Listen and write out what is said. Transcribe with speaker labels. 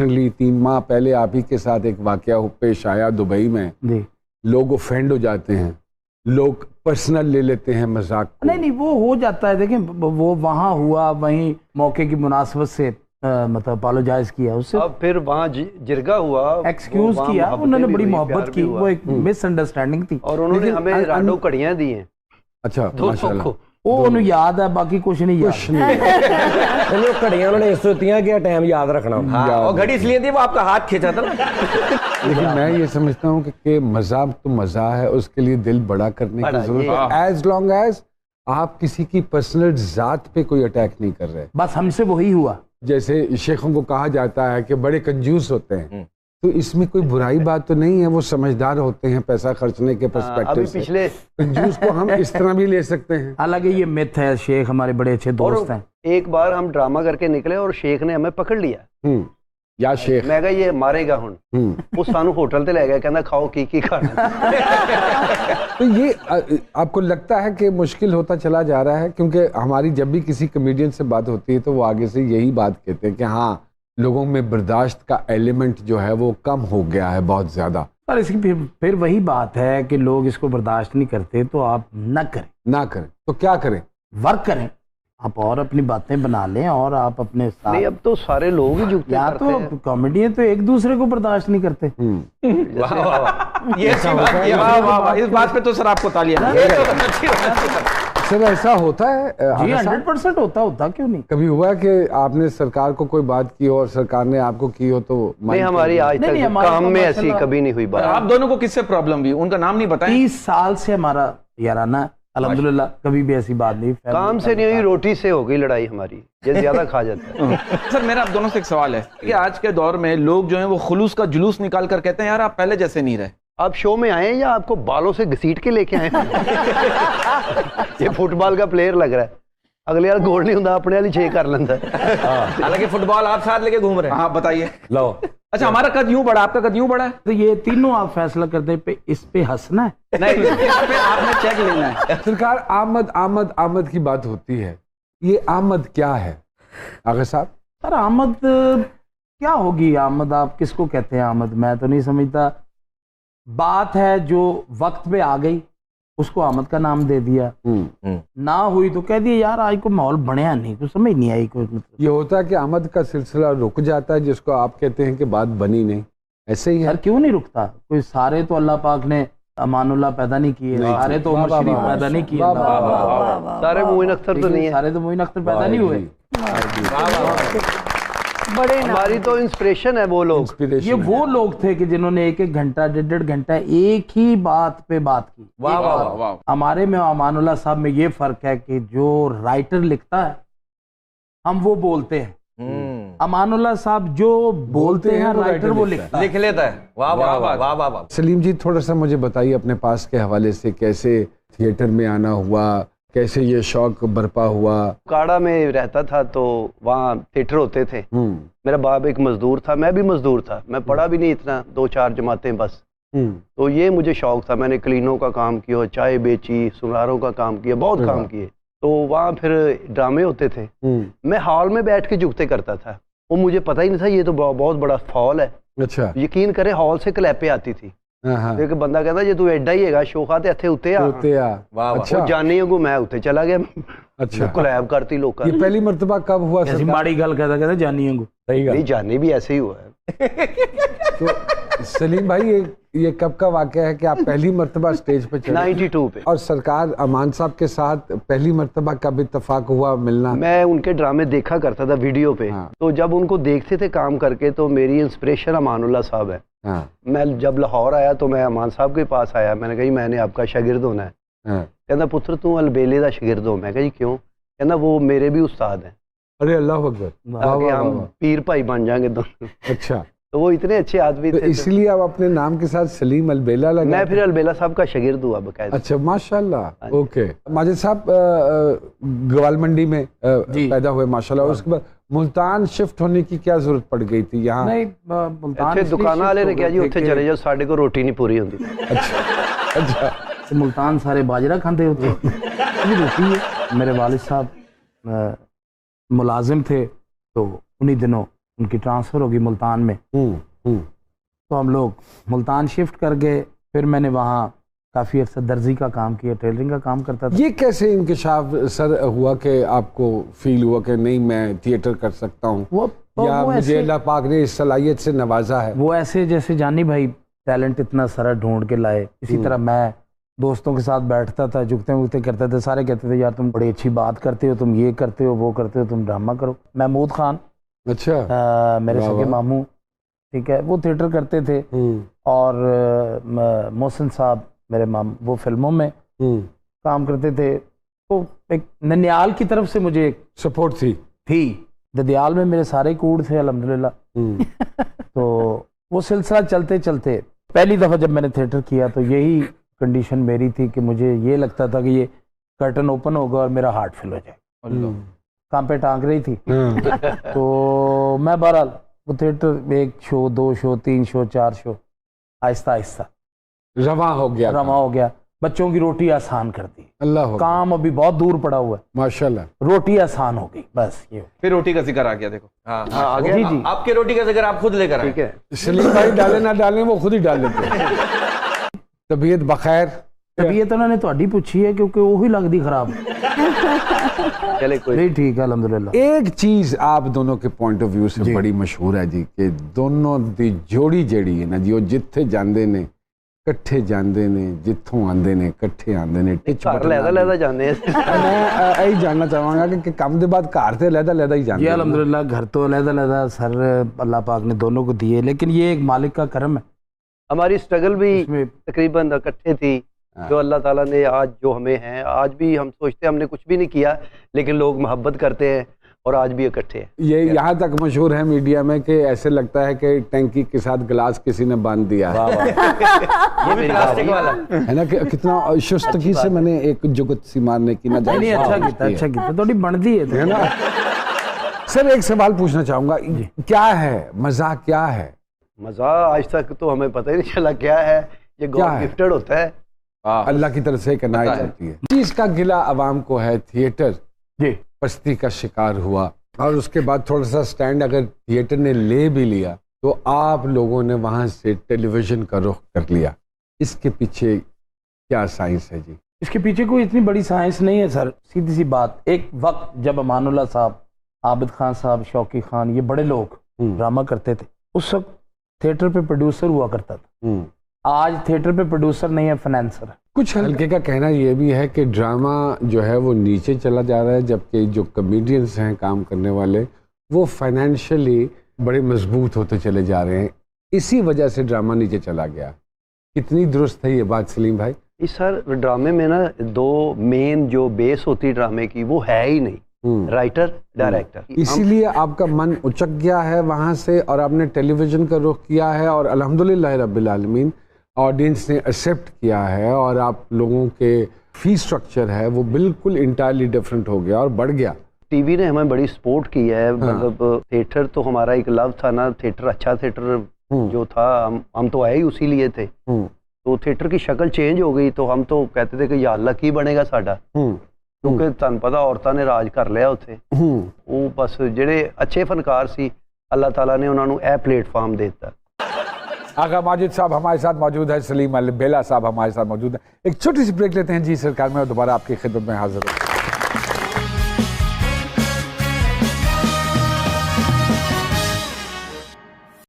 Speaker 1: 3 माह पहले आप ही के साथ एक वाकया पेश आया दुबई में जी। लोग ऑफेंड हो जाते हैं, लोग पर्सनल ले लेते हैं मजाक को।
Speaker 2: नहीं वो हो जाता है। देखें वो वहाँ हुआ, वहीं मौके की मुनासबत से मतलब अपोलोजाइज किया उससे,
Speaker 3: अब फिर वहाँ जिरगा हुआ,
Speaker 2: एक्सक्यूज किया, उन्होंने बड़ी मोहब्बत की, वो एक मिसअंडरस्टैंडिंग थी
Speaker 3: और उन्होंने हमें राडो कड़ियाँ दी हैं।
Speaker 1: अच्छा माशाल्लाह,
Speaker 2: वो उन्हें याद है, बाकी कुछ नहीं याद।
Speaker 4: चलो घड़ियां उन्होंने इस सोचतियां कि टाइम याद रखना, और घड़ी इसलिए थी वो आपका हाथ खींचा था ना।
Speaker 1: लेकिन मैं ये समझता हूँ कि मजा तो मजा है, उसके लिए दिल बड़ा करने की जरूरत है, एज लॉन्ग एज आप किसी की पर्सनल जात पे कोई अटैक नहीं कर रहे।
Speaker 2: बस हमसे वही हुआ।
Speaker 1: जैसे शेखों को कहा जाता है कि बड़े कंजूस होते हैं, तो इसमें कोई बुराई बात तो नहीं है, वो समझदार होते हैं पैसा खर्चने के पर्सपेक्टिव से।
Speaker 3: पिछले
Speaker 1: कंजूस को हम इस तरह भी ले सकते हैं।
Speaker 2: हालांकि ये मिथ है, शेख हमारे बड़े अच्छे दोस्त हैं।
Speaker 3: एक बार हम ड्रामा करके निकले और शेख ने हमें पकड़ लिया।
Speaker 1: या शेख
Speaker 3: मैं कहा ये मारेगा हुन, वो सानू होटल ते ले गया, कहना खाओ की खाना।
Speaker 1: तो ये आपको लगता है कि मुश्किल होता चला जा रहा है? क्योंकि हमारी जब भी किसी कमेडियन से बात होती है तो वो आगे से यही बात कहते हैं कि हाँ, लोगों में बर्दाश्त का एलिमेंट जो है वो कम हो गया है बहुत ज्यादा।
Speaker 2: और इसकी फिर वही बात है कि लोग इसको बर्दाश्त नहीं करते, तो आप ना करें। तो
Speaker 1: क्या करें?
Speaker 2: वर्क करें आप, और अपनी बातें बना लें, और आप अपने साथ।
Speaker 3: नहीं, अब तो सारे लोग ही जुगते करते हैं।
Speaker 2: तो कॉमेडियन तो एक दूसरे को बर्दाश्त नहीं करते।
Speaker 4: ये अच्छी बात है, वाह, इस बात पे तो सर आपको तालियां।
Speaker 1: सर ऐसा होता है
Speaker 2: जी, 100% होता क्यों नहीं?
Speaker 1: कभी हुआ कि आपने सरकार को कोई बात की और सरकार ने आपको की हो? तो
Speaker 3: नहीं, हमारी आज तक काम में ऐसी कभी नहीं हुई बात।
Speaker 4: आप दोनों को किससे प्रॉब्लम हुई, उनका नाम नहीं बताएं?
Speaker 2: 30 साल से हमारा याराना, अल्हम्दुलिल्लाह कभी भी ऐसी बात नहीं।
Speaker 3: काम से नहीं हुई, रोटी से हो गई लड़ाई हमारी, ये ज्यादा खा जाता है।
Speaker 4: सर मेरा आप दोनों से एक सवाल है कि आज के दौर में लोग जो हैं वो खुलूस का जुलूस निकाल कर कहते हैं यार आप पहले जैसे नहीं रहे।
Speaker 3: आप शो में आए या आपको बालों से घसीट के लेके आए? ये फुटबॉल का प्लेयर लग रहा है, अगले यार गोल नहीं होता, अपने वाली 6 कर लेता है।
Speaker 4: हालांकि फुटबॉल आप साथ लेके घूम रहे हैं। हाँ बताइए। लो अच्छा, हमारा कद यूं बड़ा, आपका कद यूं बड़ा है,
Speaker 2: तो ये तीनों आप फैसला करते हैं इस पे हंसना है
Speaker 4: नहीं, इस पे आपने चेक लेना है।
Speaker 1: सरकार आमद की बात होती है, ये आमद क्या है आगे साहब?
Speaker 2: सर आमद क्या होगी? आमद आप किसको कहते हैं? आमद मैं तो नहीं समझता। बात है जो वक्त पे आ गई, उसको आमद का नाम दे दिया। ना हुई तो कह दिया यार आज को माहौल बनया नहीं, कुछ समझ नहीं आई कोई। मतलब
Speaker 1: ये होता है कि आमद का सिलसिला रुक जाता है, जिसको आप कहते हैं कि बात बनी नहीं, ऐसे ही है।
Speaker 2: सर क्यों नहीं रुकता? कोई सारे तो अल्लाह पाक ने अमानुल्लाह पैदा नहीं किए, सारे तो उमर शरीफ पैदा नहीं किए,
Speaker 3: सारे मोइन अख्तर तो नहीं है,
Speaker 2: सारे तो मोइन अख्तर पैदा नहीं हुए।
Speaker 3: बड़े हमारी तो इंस्पिरेशन है वो लोग।
Speaker 2: ये वो लोग थे कि जिन्होंने 1-1 घंटा 1.5 घंटा एक ही बात पे बात की।
Speaker 4: वाह वाह वाह।
Speaker 2: हमारे में अमानुल्लाह साहब में ये फर्क है कि जो राइटर लिखता है हम वो बोलते हैं, अमानुल्लाह साहब जो बोलते हैं राइटर वो लिख
Speaker 4: लेता है। वाह वाह वाह वाह वाह।
Speaker 1: सलीम जी थोड़ा सा मुझे बताइए अपने पास के हवाले से, कैसे थिएटर में आना हुआ, कैसे ये शौक बरपा हुआ?
Speaker 3: काड़ा में रहता था तो वहाँ थिएटर होते थे। मेरा बाप एक मजदूर था, मैं भी मजदूर था, मैं पढ़ा भी नहीं इतना, 2-4 जमातें बस। तो ये मुझे शौक था, मैंने क्लीनों का काम किया, चाय बेची, सुनारों का काम किया, बहुत काम किए। तो वहाँ फिर ड्रामे होते थे, मैं हॉल में बैठ के जुगते करता था, वो मुझे पता ही नहीं था ये तो बहुत बड़ा फॉल है।
Speaker 1: अच्छा।
Speaker 3: यकीन करे हॉल से क्लैपे आती थी, एक बंदा कहता जे तू एडा ही है शोखा ते इत्थे उत्ते आ। अच्छा। जानी को मैं उत्ते चला गया। अच्छा। क्लैप करती लोग।
Speaker 1: ये पहली मर्तबा कब हुआ?
Speaker 2: माड़ी गल कहता जानी को।
Speaker 3: नहीं, जानी भी ऐसे ही हुआ है।
Speaker 1: तो सलीम भाई ये कब का वाकया है कि आप पहली मर्तबा स्टेज पे चले?
Speaker 3: 92 पे।
Speaker 1: और सरकार अमान साहब के साथ पहली मर्तबा कब इत्तेफाक हुआ मिलना?
Speaker 3: मैं उनके ड्रामे देखा करता था वीडियो पे। हाँ। तो जब उनको देखते थे काम करके तो मेरी इंस्पिरेशन अमानुल्लाह साहब है। हाँ। मैं जब लाहौर आया तो मैं अमान साहब के पास आया, मैंने कहा मैंने आपका शागिर्द होना है। हाँ। कहना पुत्र तू अलबेले का शागिर्द हो। मैं कहा जी क्यों? कहना वो मेरे भी उस्ताद हैं।
Speaker 1: अरे अल्लाह अकबर।
Speaker 3: आगे हम पीर भाई बन जाएंगे दोनों।
Speaker 1: अच्छा।
Speaker 3: तो वो इतने अच्छे आदमी थे,
Speaker 1: इसलिए आप अपने नाम के साथ सलीम अलबेला लगा?
Speaker 3: मैं फिर अलबेला साहब का शागिर्द हुआ बकायदा।
Speaker 1: अच्छा माशाल्लाह। ओके। माजिद साहब गवाल मंडी में पैदा हुए माशाल्लाह, उसके बाद मुल्तान शिफ्ट होने की क्या जरूरत पड़ गई थी यहाँ?
Speaker 2: नहीं, मुल्तान
Speaker 3: दुकान वाले ने कहा जी उत्थे चले जाओ, साढ़े को रोटी नहीं पूरी होती।
Speaker 1: अच्छा अच्छा।
Speaker 2: तो मुल्तान सारे बाजरा खाते होते रोटी है। मेरे वालिद साहब मुलाजिम थे, तो उन्हीं दिनों उनकी ट्रांसफ़र होगी मुल्तान में। तो हम लोग मुल्तान शिफ्ट कर गए। फिर मैंने वहाँ काफ़ी अर्सा दर्जी का काम किया, टेलरिंग का काम करता था।
Speaker 1: ये कैसे इंकशाफ सर हुआ कि आपको फील हुआ कि नहीं मैं थिएटर कर सकता हूँ, या मुझे अल्लाह पाक ने इस सलाहियत से नवाजा है?
Speaker 2: वो ऐसे जैसे जानी भाई टैलेंट इतना सारा ढूंढ के लाए, इसी तरह मैं दोस्तों के साथ बैठता था, जुगते वुगते करते थे। सारे कहते थे यार तुम बड़ी अच्छी बात करते हो, तुम ये करते हो, वो करते हो, तुम ड्रामा करो। महमूद खान,
Speaker 1: अच्छा,
Speaker 2: मेरे सगे मामू, ठीक है, वो थिएटर करते थे। और मोहसिन साहब मेरे माम, वो फिल्मों में काम करते थे। तो एक ननियाल की तरफ से मुझे
Speaker 1: सपोर्ट थी।
Speaker 2: ददियाल में मेरे सारे कूड़ थे अल्हम्दुलिल्लाह। तो वो सिलसिला चलते चलते पहली दफ़ा जब मैंने थिएटर किया तो यही कंडीशन मेरी थी कि मुझे ये लगता था कि ये कर्टन ओपन होगा और मेरा हार्ट फिल हो जाएगा। काम पे टांग रही थी। तो मैं बहरहाल वो theatre 1 show, 2 show, 3 show, 4 show, Aahista Aahista
Speaker 1: रवा हो गया। बच्चों की रोटी आसान कर दी। अल्लाह,
Speaker 2: काम अभी बहुत दूर पड़ा हुआ है,
Speaker 1: माशाल्लाह,
Speaker 2: रोटी आसान हो गई। बस ये
Speaker 4: फिर रोटी का जिक्र आ गया। देखो हाँ,
Speaker 3: आ गया।
Speaker 2: जी।
Speaker 4: आपके रोटी का जिक्र आप खुद लेकर आए।
Speaker 3: ठीक है,
Speaker 1: सलीम भाई डाले ना डालें वो खुद ही डाल लेते। तबीयत बखैर?
Speaker 2: तबीयत उन्होंने ਤੁਹਾਡੀ पूछी है क्योंकि वही लगती खराब।
Speaker 3: चले कोई
Speaker 2: नहीं, ठीक है अल्हम्दुलिल्लाह।
Speaker 1: एक चीज आप दोनों के पॉइंट ऑफ व्यू से बड़ी मशहूर है जी कि दोनों दी जोड़ी जड़ी है ना जी, वो जिथे जांदे ने इकट्ठे जांदे ने, जिथों आंदे ने इकट्ठे आंदे ने। टिच
Speaker 3: लहदा जाने
Speaker 1: मैं यही जानना चाहूंगा कि कम के बाद घर से लहदा ही जांदे।
Speaker 2: जी अल्हम्दुलिल्लाह, घर तो लहदा सर अल्लाह पाक ने दोनों को दिए, लेकिन ये एक मालिक का करम है।
Speaker 3: हमारी स्ट्रगल भी तकरीबन इकट्ठे थी, जो अल्लाह ताला ने आज जो हमें हैं। आज भी हम सोचते हैं हमने कुछ भी नहीं किया, लेकिन लोग मोहब्बत करते हैं और आज भी इकट्ठे हैं।
Speaker 1: ये यहाँ तक मशहूर है मीडिया में कि ऐसे लगता है कि टैंकी के साथ गिलास किसी ने बांध दिया है।
Speaker 3: ये मेरी प्लास्टिक वाला
Speaker 1: है ना, कितना शुस्तगी से मैंने एक जुगत सी मारने की ना
Speaker 2: नहीं, अच्छा किया थोड़ी बनती है
Speaker 1: ना। सर एक सवाल पूछना चाहूंगा, क्या है मजा, क्या है
Speaker 3: मजा? आज तक तो हमें पता ही नहीं चला क्या है। ये गॉड गिफ्टेड होता है,
Speaker 1: अल्लाह की तरफ से कनाई जाती है। चीज का गिला आवाम को है, थिएटर
Speaker 2: जी
Speaker 1: पस्ती का शिकार हुआ और उसके बाद थोड़ा सा स्टैंड अगर थिएटर ने ले भी लिया तो आप लोगों ने वहां से टेलीविजन का रुख कर लिया। इसके पीछे क्या साइंस है जी?
Speaker 2: इसके पीछे कोई इतनी बड़ी साइंस नहीं है सर, सीधी सी बात। एक वक्त जब अमानुल्लाह साहब, आबिद खान साहब, शौकी खान, ये बड़े लोग ड्रामा करते थे, उस वक्त थिएटर पे प्रोड्यूसर हुआ करता था। आज थिएटर पे प्रोड्यूसर नहीं है, फाइनेंसर है।
Speaker 1: कुछ हल्के का कहना यह भी है कि ड्रामा जो है वो नीचे चला जा रहा है, जबकि जो कॉमेडियंस हैं काम करने वाले वो फाइनेंशियली बड़े मजबूत होते चले जा रहे हैं, इसी वजह से ड्रामा नीचे चला गया। कितनी दुरुस्त है ये बात सलीम भाई?
Speaker 3: इस सर ड्रामे में ना 2 मेन जो बेस होती है ड्रामे की वो है ही नहीं, राइटर डायरेक्टर।
Speaker 1: इसीलिए आपका मन उचक गया है वहां से और आपने टेलीविजन का रुख किया है और अल्हम्दुलिल्लाह रब्बिल आलमीन ऑडियंस ने एक्सेप्ट किया है और आप लोगों के फी स्ट्रक्चर है वो बिल्कुल इंटायरली डिफरेंट हो गया और बढ़ गया।
Speaker 3: टीवी ने हमें बड़ी सपोर्ट की है। मतलब थिएटर तो हमारा एक लव था ना, थिएटर अच्छा थिएटर जो था, हम तो आए ही उसी लिए थे। तो थिएटर की शक्ल चेंज हो गई तो हम तो कहते थे कि या अल्लाह की बनेगा साडा, क्योंकि तुहानू पता औरतां ने राज कर लिया उत्थे। वो बस ਜਿਹੜੇ अच्छे फनकार सी अल्लाह ताला ने उन्होंने यह प्लेटफॉर्म दे दिता।
Speaker 1: आगा माजिद साहब हमारे साथ मौजूद है, सलीम अल बेला साहब हमारे साथ मौजूद है। एक छोटी सी ब्रेक लेते हैं जी सरकार में और दोबारा आपकी खिदमत में हाजिर होंगे।